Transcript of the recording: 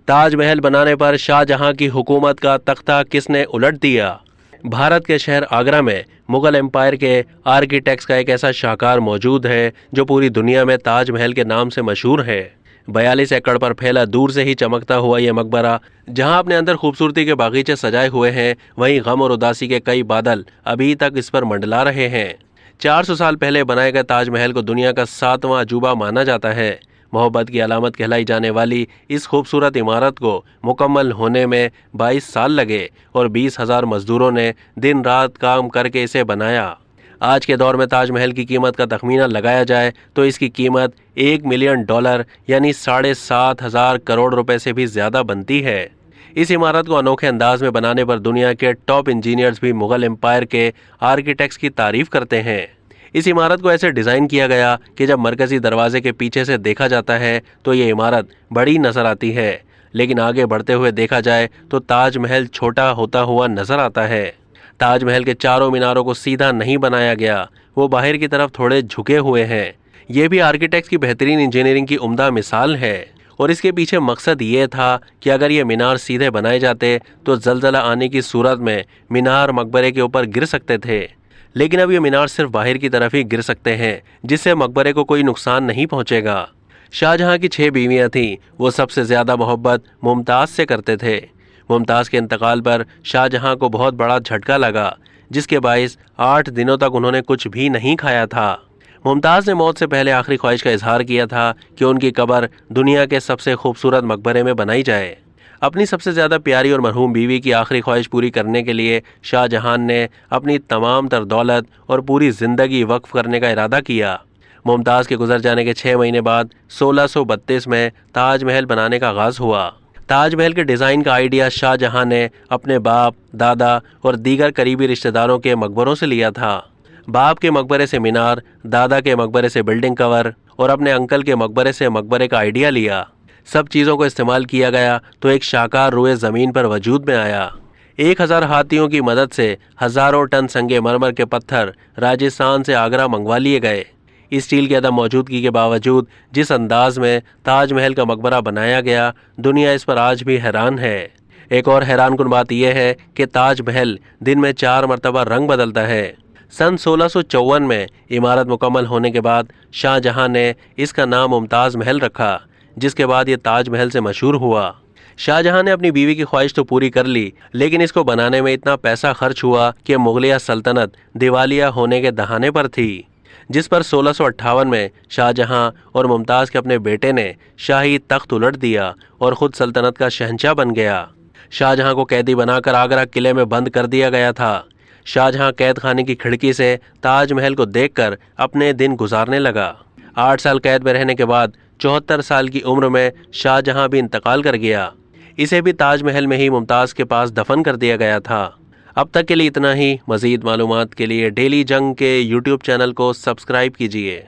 تاج محل بنانے پر شاہ جہاں کی حکومت کا تختہ کس نے الٹ دیا؟ بھارت کے شہر آگرہ میں مغل امپائر کے آرکیٹیکٹس کا ایک ایسا شاہکار موجود ہے جو پوری دنیا میں تاج محل کے نام سے مشہور ہے۔ 42 ایکڑ پر پھیلا دور سے ہی چمکتا ہوا یہ مقبرہ جہاں اپنے اندر خوبصورتی کے باغیچے سجائے ہوئے ہیں، وہیں غم اور اداسی کے کئی بادل ابھی تک اس پر منڈلا رہے ہیں۔ 400 سال پہلے بنائے گئے تاج محل کو دنیا کا 7واں عجوبہ مانا جاتا ہے۔ محبت کی علامت کہلائی جانے والی اس خوبصورت عمارت کو مکمل ہونے میں 22 سال لگے اور 20,000 مزدوروں نے دن رات کام کر کے اسے بنایا۔ آج کے دور میں تاج محل کی قیمت کا تخمینہ لگایا جائے تو اس کی قیمت $1 ملین یعنی 7,500 کروڑ روپے سے بھی زیادہ بنتی ہے۔ اس عمارت کو انوکھے انداز میں بنانے پر دنیا کے ٹاپ انجینئرز بھی مغل امپائر کے آرکیٹیکٹس کی تعریف کرتے ہیں۔ اس عمارت کو ایسے ڈیزائن کیا گیا کہ جب مرکزی دروازے کے پیچھے سے دیکھا جاتا ہے تو یہ عمارت بڑی نظر آتی ہے، لیکن آگے بڑھتے ہوئے دیکھا جائے تو تاج محل چھوٹا ہوتا ہوا نظر آتا ہے۔ تاج محل کے چاروں میناروں کو سیدھا نہیں بنایا گیا، وہ باہر کی طرف تھوڑے جھکے ہوئے ہیں۔ یہ بھی آرکیٹیکٹس کی بہترین انجینئرنگ کی عمدہ مثال ہے، اور اس کے پیچھے مقصد یہ تھا کہ اگر یہ مینار سیدھے بنائے جاتے تو زلزلہ آنے کی صورت میں مینار مقبرے کے اوپر گر سکتے تھے، لیکن اب یہ مینار صرف باہر کی طرف ہی گر سکتے ہیں، جس سے مقبرے کو کوئی نقصان نہیں پہنچے گا۔ شاہ جہاں کی 6 بیویاں تھیں، وہ سب سے زیادہ محبت ممتاز سے کرتے تھے۔ ممتاز کے انتقال پر شاہ جہاں کو بہت بڑا جھٹکا لگا، جس کے باعث 8 دنوں تک انہوں نے کچھ بھی نہیں کھایا تھا۔ ممتاز نے موت سے پہلے آخری خواہش کا اظہار کیا تھا کہ ان کی قبر دنیا کے سب سے خوبصورت مقبرے میں بنائی جائے۔ اپنی سب سے زیادہ پیاری اور مرحوم بیوی کی آخری خواہش پوری کرنے کے لیے شاہ جہاں نے اپنی تمام تر دولت اور پوری زندگی وقف کرنے کا ارادہ کیا۔ ممتاز کے گزر جانے کے 6 مہینے بعد 1632 میں تاج محل بنانے کا آغاز ہوا۔ تاج محل کے ڈیزائن کا آئیڈیا شاہ جہاں نے اپنے باپ، دادا اور دیگر قریبی رشتہ داروں کے مقبروں سے لیا تھا۔ باپ کے مقبرے سے مینار، دادا کے مقبرے سے بلڈنگ کور اور اپنے انکل کے مقبرے سے مقبرے کا آئیڈیا لیا۔ سب چیزوں کو استعمال کیا گیا تو ایک شاہکار روئے زمین پر وجود میں آیا۔ 1000 ہاتھیوں کی مدد سے ہزاروں ٹن سنگ مرمر کے پتھر راجستھان سے آگرہ منگوا لیے گئے۔ اسٹیل کی عدم موجودگی کے باوجود جس انداز میں تاج محل کا مقبرہ بنایا گیا، دنیا اس پر آج بھی حیران ہے۔ ایک اور حیران کن بات یہ ہے کہ تاج محل دن میں 4 مرتبہ رنگ بدلتا ہے۔ سن 1654 میں عمارت مکمل ہونے کے بعد شاہ جہاں نے اس کا نام ممتاز محل رکھا، جس کے بعد یہ تاج محل سے مشہور ہوا۔ شاہ جہاں نے اپنی بیوی کی خواہش تو پوری کر لی، لیکن اس کو بنانے میں اتنا پیسہ خرچ ہوا کہ مغلیہ سلطنت دیوالیہ ہونے کے دہانے پر تھی، جس پر 1658 میں شاہ جہاں اور ممتاز کے اپنے بیٹے نے شاہی تخت الٹ دیا اور خود سلطنت کا شہنشاہ بن گیا۔ شاہ جہاں کو قیدی بنا کر آگرہ قلعے میں بند کر دیا گیا تھا۔ شاہ جہاں قید خانے کی کھڑکی سے تاج محل کو دیکھ کر اپنے دن گزارنے لگا۔ 8 سال قید میں رہنے کے بعد 74 سال کی عمر میں شاہ جہاں بھی انتقال کر گیا۔ اسے بھی تاج محل میں ہی ممتاز کے پاس دفن کر دیا گیا تھا۔ اب تک کے لیے اتنا ہی۔ مزید معلومات کے لیے ڈیلی جنگ کے YouTube چینل کو سبسکرائب کیجیے۔